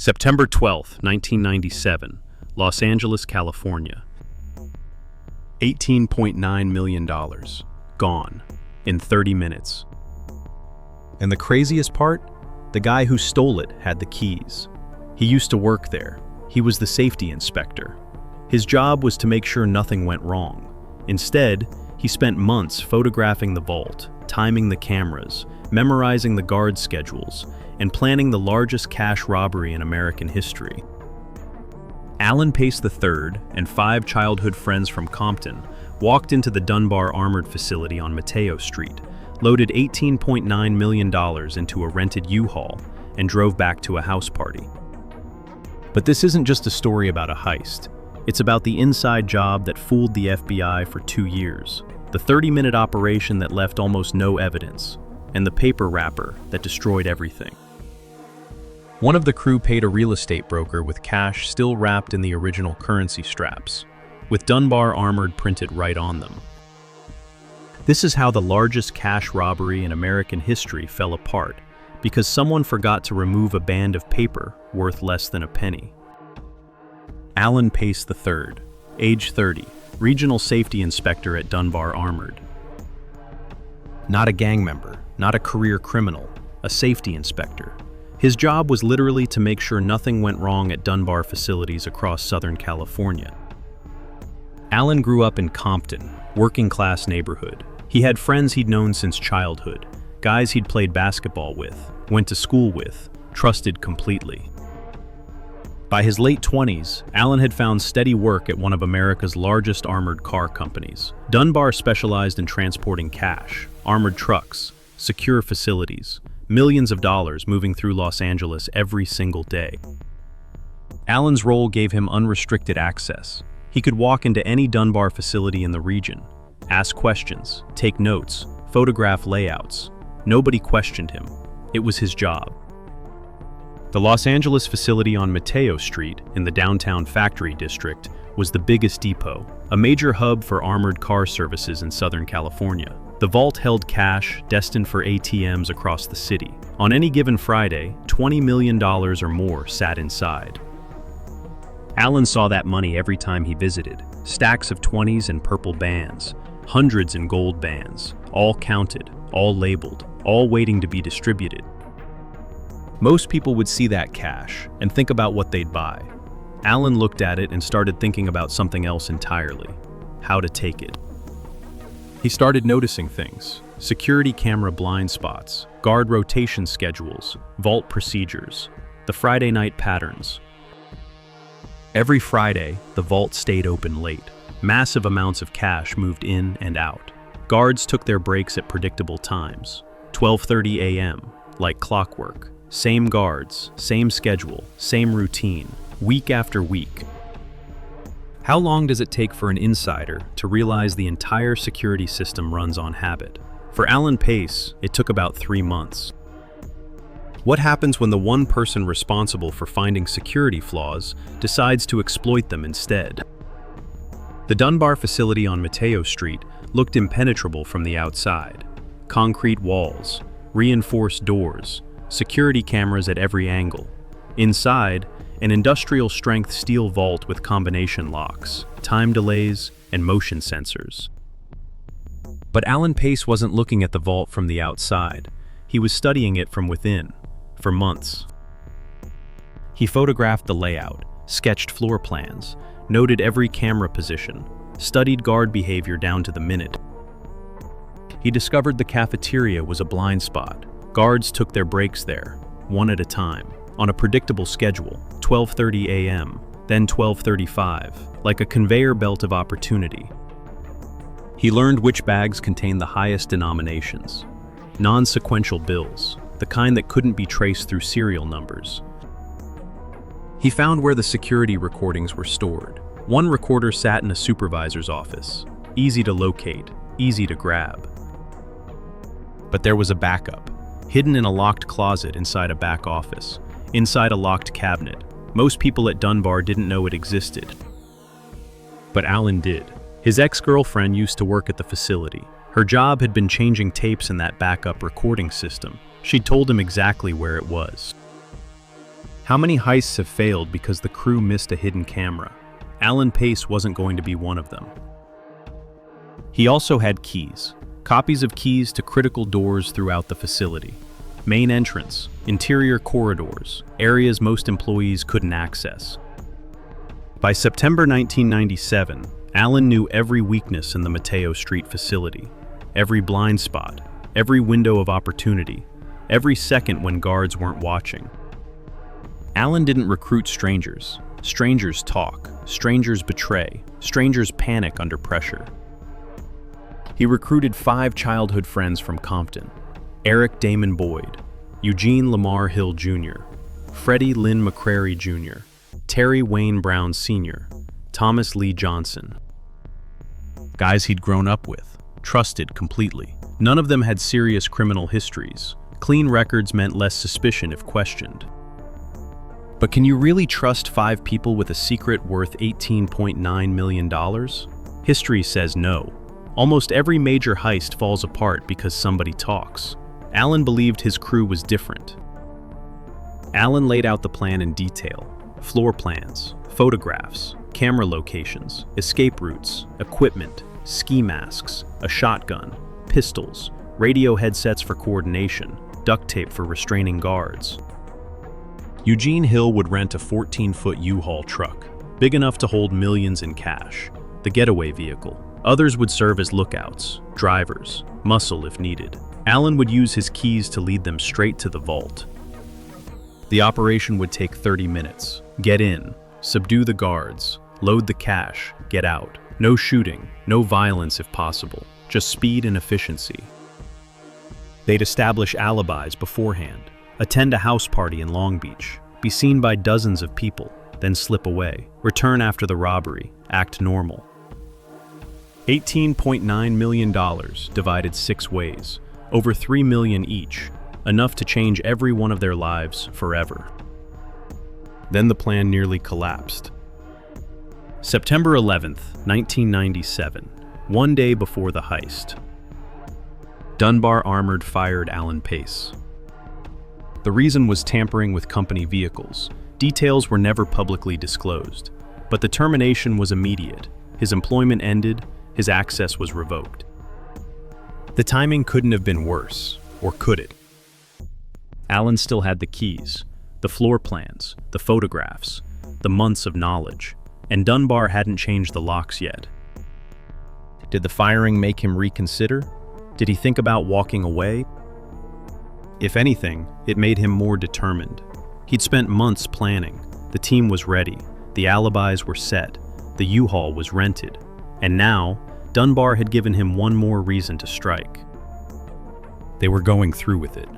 September 12, 1997, Los Angeles, California. $18.9 million. Gone. In 30 minutes. And the craziest part? The guy who stole it had the keys. He used to work there. He was the safety inspector. His job was to make sure nothing went wrong. Instead, he spent months photographing the vault, timing the cameras, memorizing the guard schedules, and planning the largest cash robbery in American history. Alan Pace III and 5 childhood friends from Compton walked into the Dunbar Armored facility on Mateo Street, loaded $18.9 million into a rented U-Haul, and drove back to a house party. But this isn't just a story about a heist. It's about the inside job that fooled the FBI for 2 years, the 30-minute operation that left almost no evidence, and the paper wrapper that destroyed everything. One of the crew paid a real estate broker with cash still wrapped in the original currency straps, with Dunbar Armored printed right on them. This is how the largest cash robbery in American history fell apart, because someone forgot to remove a band of paper worth less than a penny. Alan Pace III, age 30, regional safety inspector at Dunbar Armored. Not a gang member, not a career criminal, a safety inspector. His job was literally to make sure nothing went wrong at Dunbar facilities across Southern California. Alan grew up in Compton, working-class neighborhood. He had friends he'd known since childhood, guys he'd played basketball with, went to school with, trusted completely. By his late 20s, Alan had found steady work at one of America's largest armored car companies. Dunbar specialized in transporting cash, armored trucks, secure facilities, millions of dollars moving through Los Angeles every single day. Alan's role gave him unrestricted access. He could walk into any Dunbar facility in the region, ask questions, take notes, photograph layouts. Nobody questioned him. It was his job. The Los Angeles facility on Mateo Street in the downtown factory district was the biggest depot, a major hub for armored car services in Southern California. The vault held cash destined for ATMs across the city. On any given Friday, $20 million or more sat inside. Alan saw that money every time he visited. Stacks of 20s and purple bands, hundreds in gold bands, all counted, all labeled, all waiting to be distributed. Most people would see that cash and think about what they'd buy. Alan looked at it and started thinking about something else entirely: how to take it. He started noticing things: security camera blind spots, guard rotation schedules, vault procedures, the Friday night patterns. Every Friday, the vault stayed open late. Massive amounts of cash moved in and out. Guards took their breaks at predictable times. 12:30 a.m., like clockwork. Same guards, same schedule, same routine, week after week. How long does it take for an insider to realize the entire security system runs on habit? For Alan Pace, it took about 3 months. What happens when the one person responsible for finding security flaws decides to exploit them instead? The Dunbar facility on Mateo Street looked impenetrable from the outside. Concrete walls, reinforced doors, security cameras at every angle. Inside, an industrial-strength steel vault with combination locks, time delays, and motion sensors. But Alan Pace wasn't looking at the vault from the outside. He was studying it from within, for months. He photographed the layout, sketched floor plans, noted every camera position, studied guard behavior down to the minute. He discovered the cafeteria was a blind spot. Guards took their breaks there, one at a time, on a predictable schedule, 12:30 a.m., then 12:35, like a conveyor belt of opportunity. He learned which bags contained the highest denominations, non-sequential bills, the kind that couldn't be traced through serial numbers. He found where the security recordings were stored. One recorder sat in a supervisor's office, easy to locate, easy to grab. But there was a backup, hidden in a locked closet inside a back office, inside a locked cabinet. Most people at Dunbar didn't know it existed. But Alan did. His ex-girlfriend used to work at the facility. Her job had been changing tapes in that backup recording system. She'd told him exactly where it was. How many heists have failed because the crew missed a hidden camera? Alan Pace wasn't going to be one of them. He also had keys, copies of keys to critical doors throughout the facility. Main entrance, interior corridors, areas most employees couldn't access. By September 1997, Alan knew every weakness in the Mateo Street facility, every blind spot, every window of opportunity, every second when guards weren't watching. Alan didn't recruit strangers. Strangers talk, strangers betray, strangers panic under pressure. He recruited 5 childhood friends from Compton: Eric Damon Boyd, Eugene Lamar Hill Jr., Freddie Lynn McCrary Jr., Terry Wayne Brown Sr., Thomas Lee Johnson. Guys he'd grown up with, trusted completely. None of them had serious criminal histories. Clean records meant less suspicion if questioned. But can you really trust 5 people with a secret worth $18.9 million? History says no. Almost every major heist falls apart because somebody talks. Alan believed his crew was different. Alan laid out the plan in detail: floor plans, photographs, camera locations, escape routes, equipment, ski masks, a shotgun, pistols, radio headsets for coordination, duct tape for restraining guards. Eugene Hill would rent a 14-foot U-Haul truck, big enough to hold millions in cash, the getaway vehicle. Others would serve as lookouts, drivers, muscle if needed. Alan would use his keys to lead them straight to the vault. The operation would take 30 minutes. Get in, subdue the guards, load the cash, get out. No shooting, no violence if possible, just speed and efficiency. They'd establish alibis beforehand, attend a house party in Long Beach, be seen by dozens of people, then slip away, return after the robbery, act normal. $18.9 million divided 6 ways, over $3 million each, enough to change every one of their lives forever. Then the plan nearly collapsed. September 11th, 1997, one day before the heist. Dunbar Armored fired Alan Pace. The reason was tampering with company vehicles. Details were never publicly disclosed, but the termination was immediate. His employment ended, his access was revoked. The timing couldn't have been worse, or could it? Alan still had the keys, the floor plans, the photographs, the months of knowledge, and Dunbar hadn't changed the locks yet. Did the firing make him reconsider? Did he think about walking away? If anything, it made him more determined. He'd spent months planning. The team was ready, the alibis were set, the U-Haul was rented, and now, Dunbar had given him one more reason to strike. They were going through with it.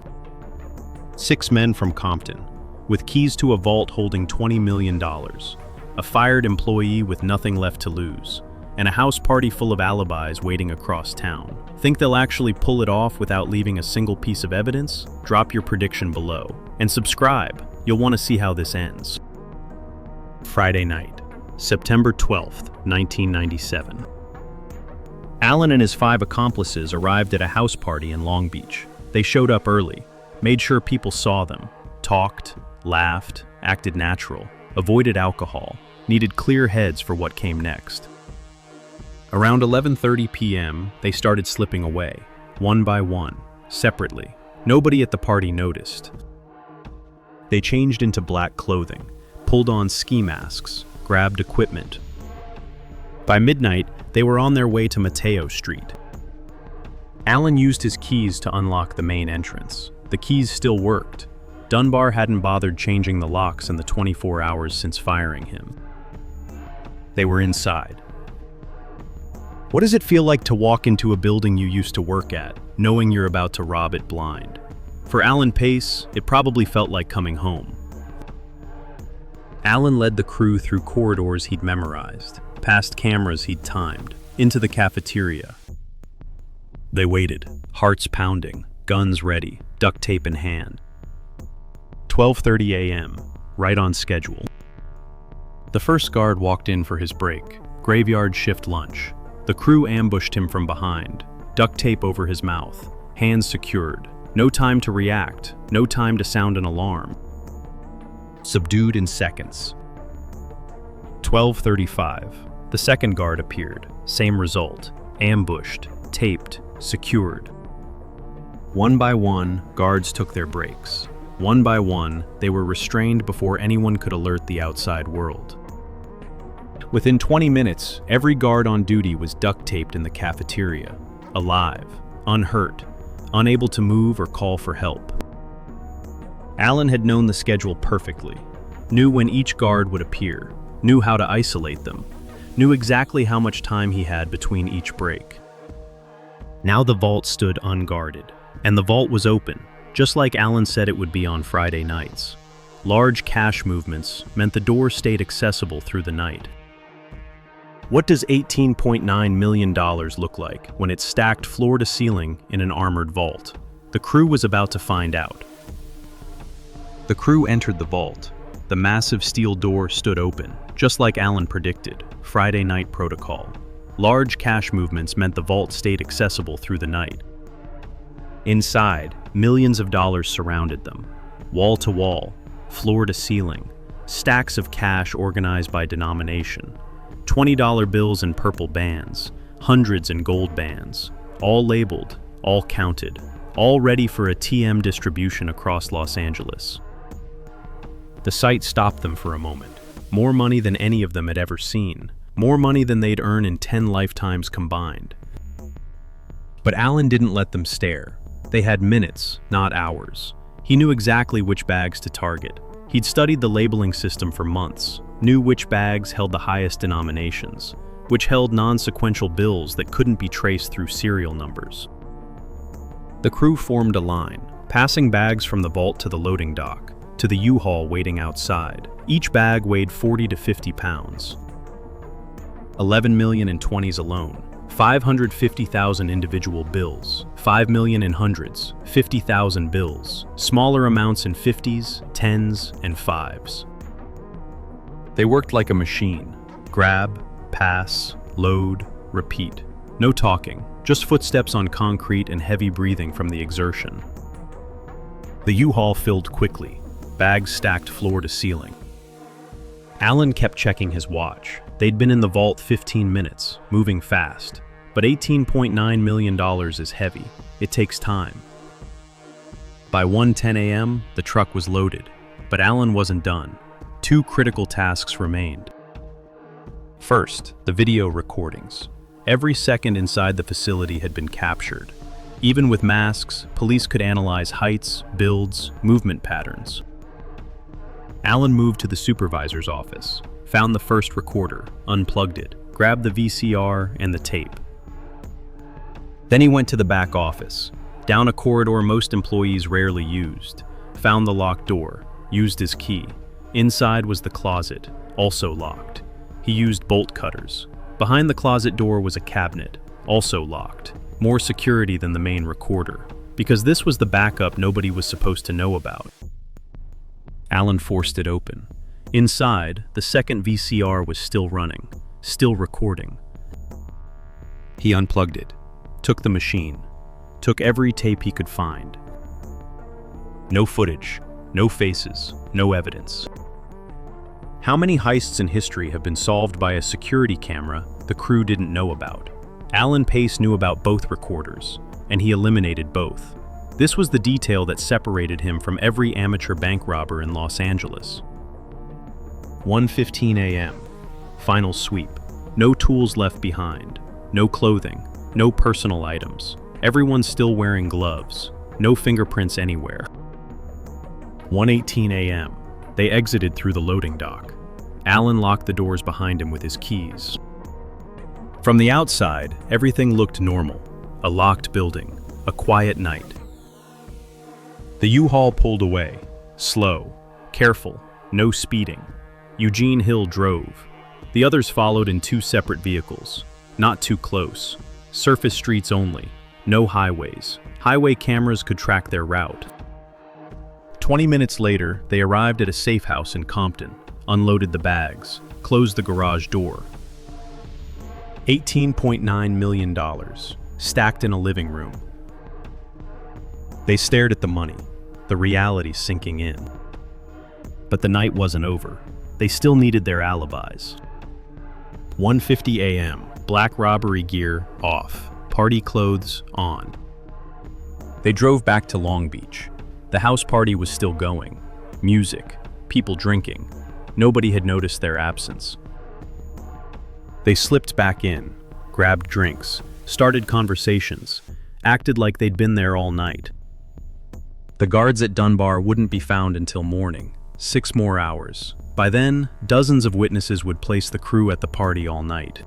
6 men from Compton, with keys to a vault holding $20 million, a fired employee with nothing left to lose, and a house party full of alibis waiting across town. Think they'll actually pull it off without leaving a single piece of evidence? Drop your prediction below. And subscribe, you'll want to see how this ends. Friday night, September 12th, 1997. Alan and his 5 accomplices arrived at a house party in Long Beach. They showed up early, made sure people saw them, talked, laughed, acted natural, avoided alcohol, needed clear heads for what came next. Around 11:30 p.m., they started slipping away, one by one, separately. Nobody at the party noticed. They changed into black clothing, pulled on ski masks, grabbed equipment. By midnight, they were on their way to Mateo Street. Alan used his keys to unlock the main entrance. The keys still worked. Dunbar hadn't bothered changing the locks in the 24 hours since firing him. They were inside. What does it feel like to walk into a building you used to work at, knowing you're about to rob it blind? For Alan Pace, it probably felt like coming home. Alan led the crew through corridors he'd memorized, past cameras he'd timed, into the cafeteria. They waited, hearts pounding, guns ready, duct tape in hand. 12:30 a.m., right on schedule. The first guard walked in for his break, graveyard shift lunch. The crew ambushed him from behind, duct tape over his mouth, hands secured. No time to react, no time to sound an alarm. subdued in seconds. 12:35. The second guard appeared. Same result. Ambushed, taped, secured. One by one, guards took their breaks. One by one, they were restrained before anyone could alert the outside world. Within 20 minutes, every guard on duty was duct-taped in the cafeteria, alive, unhurt, unable to move or call for help. Alan had known the schedule perfectly, knew when each guard would appear, knew how to isolate them, knew exactly how much time he had between each break. Now the vault stood unguarded, and the vault was open, just like Alan said it would be on Friday nights. Large cash movements meant the door stayed accessible through the night. What does $18.9 million look like when it's stacked floor to ceiling in an armored vault? The crew was about to find out. The crew entered the vault. The massive steel door stood open, just like Alan predicted. Friday night protocol. Large cash movements meant the vault stayed accessible through the night. Inside, millions of dollars surrounded them. Wall to wall, floor to ceiling, stacks of cash organized by denomination. $20 bills in purple bands, hundreds in gold bands, all labeled, all counted, all ready for a TM distribution across Los Angeles. The sight stopped them for a moment. More money than any of them had ever seen. More money than they'd earn in 10 lifetimes combined. But Alan didn't let them stare. They had minutes, not hours. He knew exactly which bags to target. He'd studied the labeling system for months, knew which bags held the highest denominations, which held non-sequential bills that couldn't be traced through serial numbers. The crew formed a line, passing bags from the vault to the loading dock, to the U-Haul waiting outside. Each bag weighed 40 to 50 pounds. 11 million in 20s alone, 550,000 individual bills, 5 million in hundreds, 50,000 bills, smaller amounts in 50s, 10s, and 5s. They worked like a machine. Grab, pass, load, repeat. No talking, just footsteps on concrete and heavy breathing from the exertion. The U-Haul filled quickly, bags stacked floor to ceiling. Alan kept checking his watch. They'd been in the vault 15 minutes, moving fast. But $18.9 million is heavy. It takes time. By 1:10 a.m., the truck was loaded. But Alan wasn't done. Two critical tasks remained. First, the video recordings. Every second inside the facility had been captured. Even with masks, police could analyze heights, builds, movement patterns. Alan moved to the supervisor's office, found the first recorder, unplugged it, grabbed the VCR and the tape. Then he went to the back office, down a corridor most employees rarely used, found the locked door, used his key. Inside was the closet, also locked. He used bolt cutters. Behind the closet door was a cabinet, also locked. More security than the main recorder, because this was the backup nobody was supposed to know about. Alan forced it open. Inside, the second VCR was still running, still recording. He unplugged it, took the machine, took every tape he could find. No footage, no faces, no evidence. How many heists in history have been solved by a security camera the crew didn't know about? Alan Pace knew about both recorders, and he eliminated both. This was the detail that separated him from every amateur bank robber in Los Angeles. 1:15 a.m. Final sweep. No tools left behind. No clothing. No personal items. Everyone's still wearing gloves. No fingerprints anywhere. 1:18 a.m. They exited through the loading dock. Alan locked the doors behind him with his keys. From the outside, everything looked normal. A locked building. A quiet night. The U-Haul pulled away. Slow. Careful. No speeding. Eugene Hill drove. The others followed in two separate vehicles. Not too close. Surface streets only. No highways. Highway cameras could track their route. 20 minutes later, they arrived at a safe house in Compton, unloaded the bags, closed the garage door. $18.9 million, stacked in a living room. They stared at the money, the reality sinking in. But the night wasn't over. They still needed their alibis. 1:50 a.m., black robbery gear off, party clothes on. They drove back to Long Beach. The house party was still going. Music, people drinking. Nobody had noticed their absence. They slipped back in, grabbed drinks, started conversations, acted like they'd been there all night. The guards at Dunbar wouldn't be found until morning, 6 more hours. By then, dozens of witnesses would place the crew at the party all night.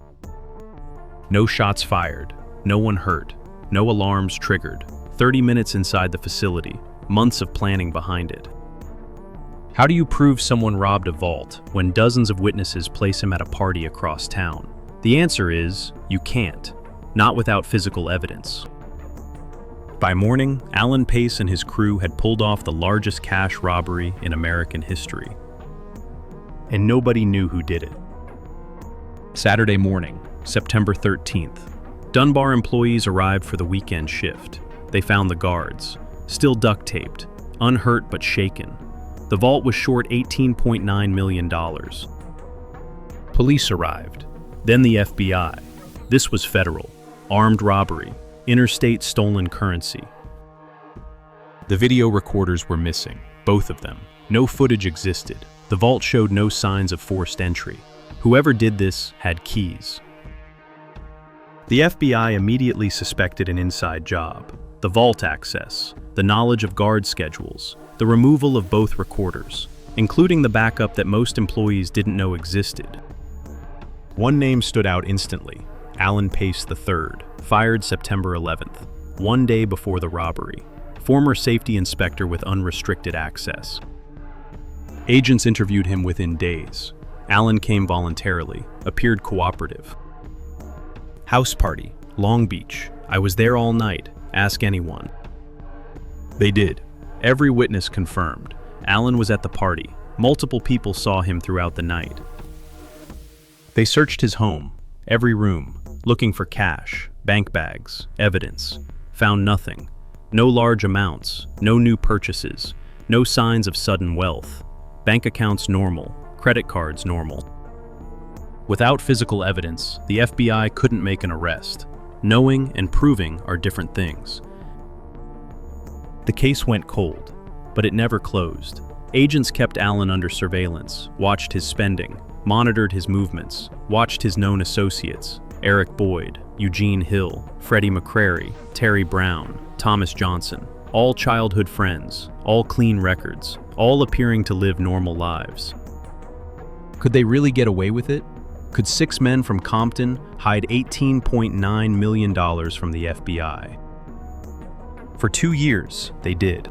No shots fired, no one hurt, no alarms triggered. 30 minutes inside the facility, months of planning behind it. How do you prove someone robbed a vault when dozens of witnesses place him at a party across town? The answer is, you can't. Not without physical evidence. By morning, Alan Pace and his crew had pulled off the largest cash robbery in American history. And nobody knew who did it. Saturday morning, September 13th. Dunbar employees arrived for the weekend shift. They found the guards, still duct-taped, unhurt but shaken. The vault was short $18.9 million. Police arrived, then the FBI. This was federal, armed robbery, interstate stolen currency. The video recorders were missing, both of them. No footage existed. The vault showed no signs of forced entry. Whoever did this had keys. The FBI immediately suspected an inside job. The vault access, the knowledge of guard schedules, the removal of both recorders, including the backup that most employees didn't know existed. One name stood out instantly, Alan Pace III, fired September 11th, 1 day before the robbery, former safety inspector with unrestricted access. Agents interviewed him within days. Alan came voluntarily, appeared cooperative. House party, Long Beach. I was there all night. Ask anyone. They did. Every witness confirmed. Alan was at the party. Multiple people saw him throughout the night. They searched his home, every room, looking for cash, bank bags, evidence. Found nothing. No large amounts, no new purchases, no signs of sudden wealth. Bank accounts normal, credit cards normal. Without physical evidence, the FBI couldn't make an arrest. Knowing and proving are different things. The case went cold, but it never closed. Agents kept Alan under surveillance, watched his spending, monitored his movements, watched his known associates, Eric Boyd, Eugene Hill, Freddie McCrary, Terry Brown, Thomas Johnson, all childhood friends, all clean records, all appearing to live normal lives. Could they really get away with it? Could 6 men from Compton hide $18.9 million from the FBI? For 2 years, they did.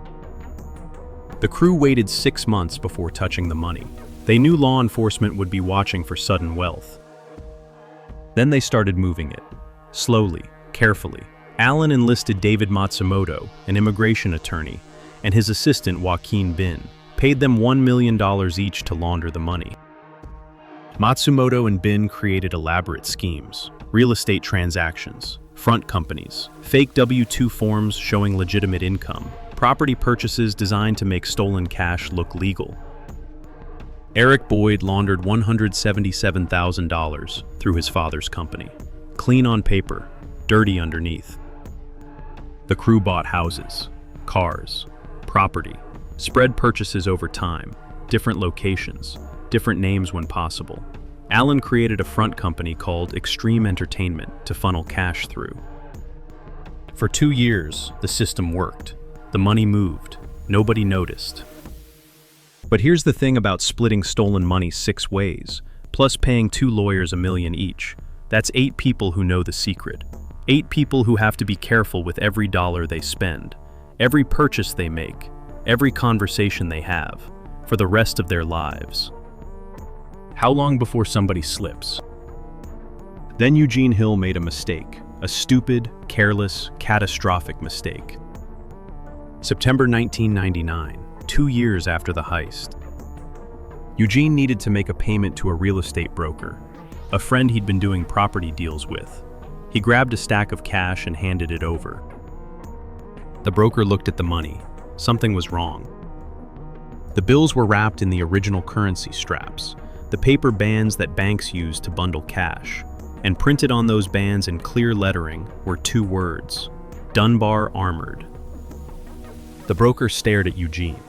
The crew waited 6 months before touching the money. They knew law enforcement would be watching for sudden wealth. Then they started moving it. Slowly, carefully. Alan enlisted David Matsumoto, an immigration attorney, and his assistant Joaquin Bin, paid them $1 million each to launder the money. Matsumoto and Bin created elaborate schemes, real estate transactions, front companies, fake W-2 forms showing legitimate income, property purchases designed to make stolen cash look legal. Eric Boyd laundered $177,000 through his father's company. Clean on paper, dirty underneath. The crew bought houses, cars, property, spread purchases over time, different locations, different names when possible. Alan created a front company called Extreme Entertainment to funnel cash through. For 2 years, the system worked. The money moved. Nobody noticed. But here's the thing about splitting stolen money 6 ways, plus paying 2 lawyers $1 million each. That's 8 people who know the secret. 8 people who have to be careful with every dollar they spend, every purchase they make, every conversation they have, for the rest of their lives. How long before somebody slips? Then Eugene Hill made a mistake, a stupid, careless, catastrophic mistake. September 1999, 2 years after the heist. Eugene needed to make a payment to a real estate broker, a friend he'd been doing property deals with. He grabbed a stack of cash and handed it over. The broker looked at the money. Something was wrong. The bills were wrapped in the original currency straps, the paper bands that banks used to bundle cash, and printed on those bands in clear lettering were two words: Dunbar Armored. The broker stared at Eugene.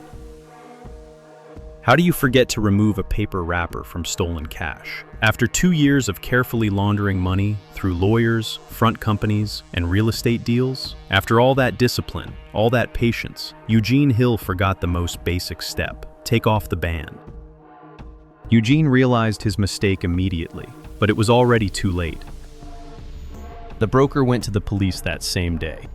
How do you forget to remove a paper wrapper from stolen cash? After 2 years of carefully laundering money through lawyers, front companies, and real estate deals, after all that discipline, all that patience, Eugene Hill forgot the most basic step: take off the band. Eugene realized his mistake immediately, but it was already too late. The broker went to the police that same day.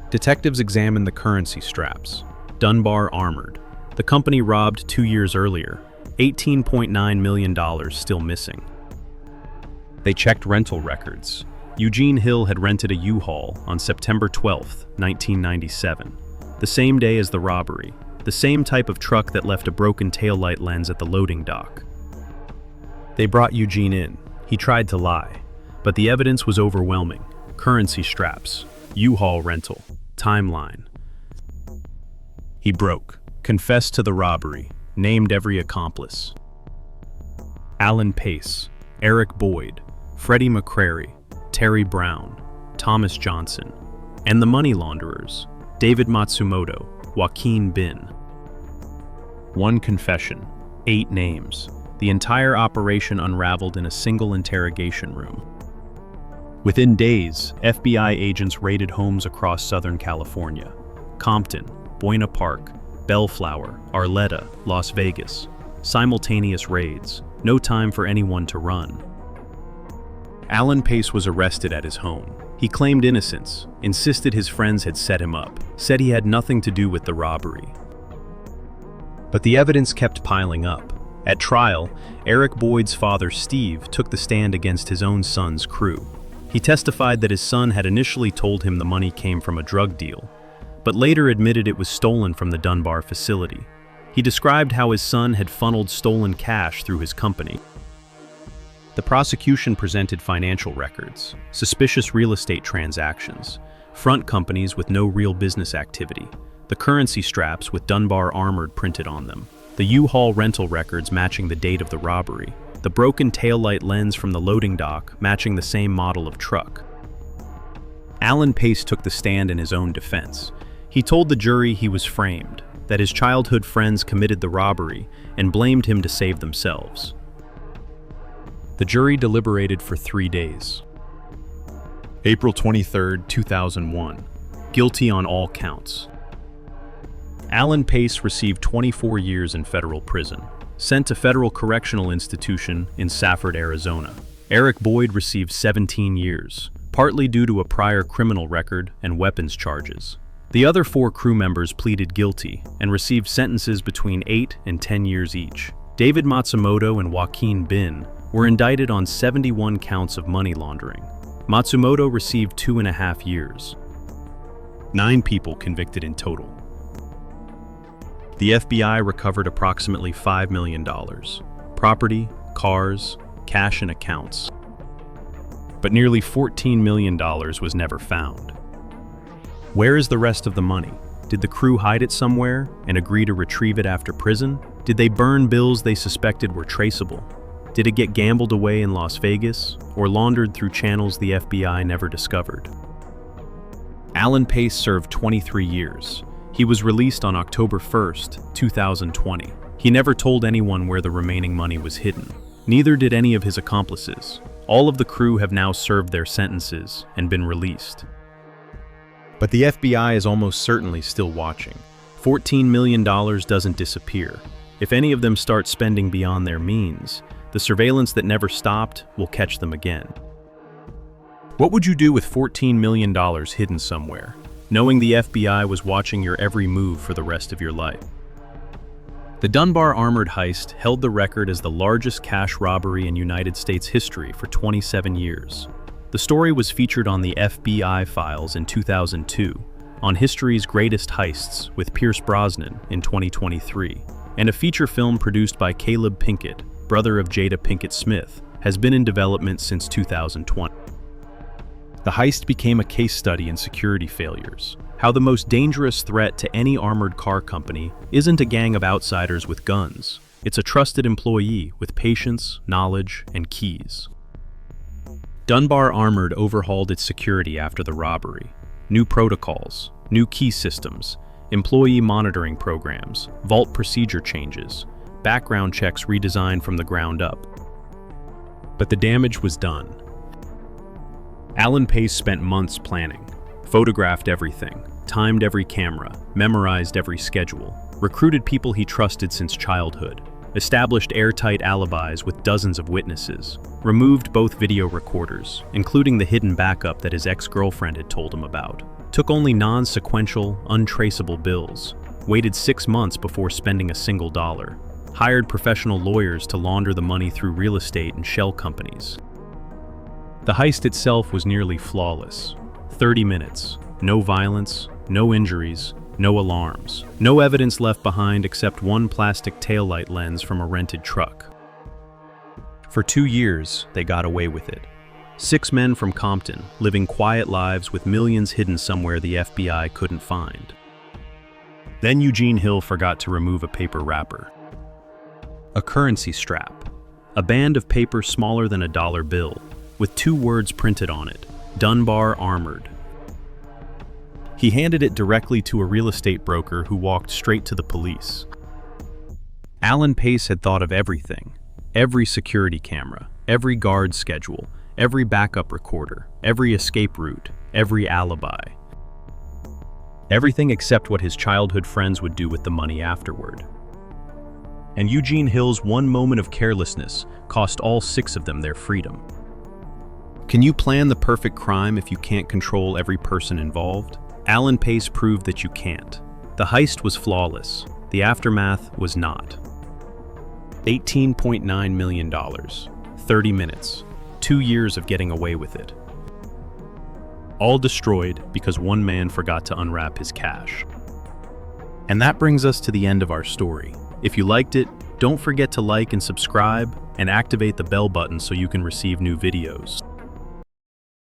Detectives examined the currency straps. Dunbar Armored. The company robbed 2 years earlier, $18.9 million still missing. They checked rental records. Eugene Hill had rented a U-Haul on September 12, 1997, the same day as the robbery, the same type of truck that left a broken taillight lens at the loading dock. They brought Eugene in. He tried to lie, but the evidence was overwhelming. Currency straps, U-Haul rental, timeline. He broke. Confessed to the robbery, named every accomplice. Alan Pace, Eric Boyd, Freddie McCrary, Terry Brown, Thomas Johnson, and the money launderers, David Matsumoto, Joaquin Bin. One confession, 8 names. The entire operation unraveled in a single interrogation room. Within days, FBI agents raided homes across Southern California: Compton, Buena Park, Bellflower, Arleta, Las Vegas. Simultaneous raids, no time for anyone to run. Alan Pace was arrested at his home. He claimed innocence, insisted his friends had set him up, said he had nothing to do with the robbery. But the evidence kept piling up. At trial, Eric Boyd's father, Steve, took the stand against his own son's crew. He testified that his son had initially told him the money came from a drug deal, but later admitted it was stolen from the Dunbar facility. He described how his son had funneled stolen cash through his company. The prosecution presented financial records, suspicious real estate transactions, front companies with no real business activity, the currency straps with Dunbar Armored printed on them, the U-Haul rental records matching the date of the robbery, the broken taillight lens from the loading dock matching the same model of truck. Alan Pace took the stand in his own defense. He told the jury he was framed, that his childhood friends committed the robbery and blamed him to save themselves. The jury deliberated for 3 days. April 23, 2001. Guilty on all counts. Alan Pace received 24 years in federal prison, sent to Federal Correctional Institution in Safford, Arizona. Eric Boyd received 17 years, partly due to a prior criminal record and weapons charges. The other 4 crew members pleaded guilty and received sentences between 8 and 10 years each. David Matsumoto and Joaquin Bin were indicted on 71 counts of money laundering. Matsumoto received 2.5 years. 9 people convicted in total. The FBI recovered approximately $5 million. Property, cars, cash and accounts. But nearly $14 million was never found. Where is the rest of the money? Did the crew hide it somewhere and agree to retrieve it after prison? Did they burn bills they suspected were traceable? Did it get gambled away in Las Vegas or laundered through channels the FBI never discovered? Alan Pace served 23 years. He was released on October 1st, 2020. He never told anyone where the remaining money was hidden. Neither did any of his accomplices. All of the crew have now served their sentences and been released. But the FBI is almost certainly still watching. $14 million doesn't disappear. If any of them start spending beyond their means, the surveillance that never stopped will catch them again. What would you do with $14 million hidden somewhere, knowing the FBI was watching your every move for the rest of your life? The Dunbar Armored heist held the record as the largest cash robbery in United States history for 27 years. The story was featured on the FBI Files in 2002, on History's Greatest Heists with Pierce Brosnan in 2023, and a feature film produced by Caleb Pinkett, brother of Jada Pinkett Smith, has been in development since 2020. The heist became a case study in security failures. How the most dangerous threat to any armored car company isn't a gang of outsiders with guns. It's a trusted employee with patience, knowledge, and keys. Dunbar Armored overhauled its security after the robbery. New protocols, new key systems, employee monitoring programs, vault procedure changes, background checks redesigned from the ground up. But the damage was done. Alan Pace spent months planning, photographed everything, timed every camera, memorized every schedule, recruited people he trusted since childhood, established airtight alibis with dozens of witnesses, removed both video recorders, including the hidden backup that his ex-girlfriend had told him about, took only non-sequential, untraceable bills, waited 6 months before spending a single dollar, hired professional lawyers to launder the money through real estate and shell companies. The heist itself was nearly flawless. 30 minutes, no violence, no injuries, no alarms, no evidence left behind except one plastic taillight lens from a rented truck. For 2 years, they got away with it. 6 men from Compton, living quiet lives with millions hidden somewhere the FBI couldn't find. Then Eugene Hill forgot to remove a paper wrapper. A currency strap. A band of paper smaller than a dollar bill, with 2 words printed on it, Dunbar Armored. He handed it directly to a real estate broker who walked straight to the police. Alan Pace had thought of everything. Every security camera, every guard schedule, every backup recorder, every escape route, every alibi. Everything except what his childhood friends would do with the money afterward. And Eugene Hill's one moment of carelessness cost all 6 of them their freedom. Can you plan the perfect crime if you can't control every person involved? Alan Pace proved that you can't. The heist was flawless. The aftermath was not. $18.9 million, 30 minutes, 2 years of getting away with it. All destroyed because one man forgot to unwrap his cash. And that brings us to the end of our story. If you liked it, don't forget to like and subscribe and activate the bell button so you can receive new videos.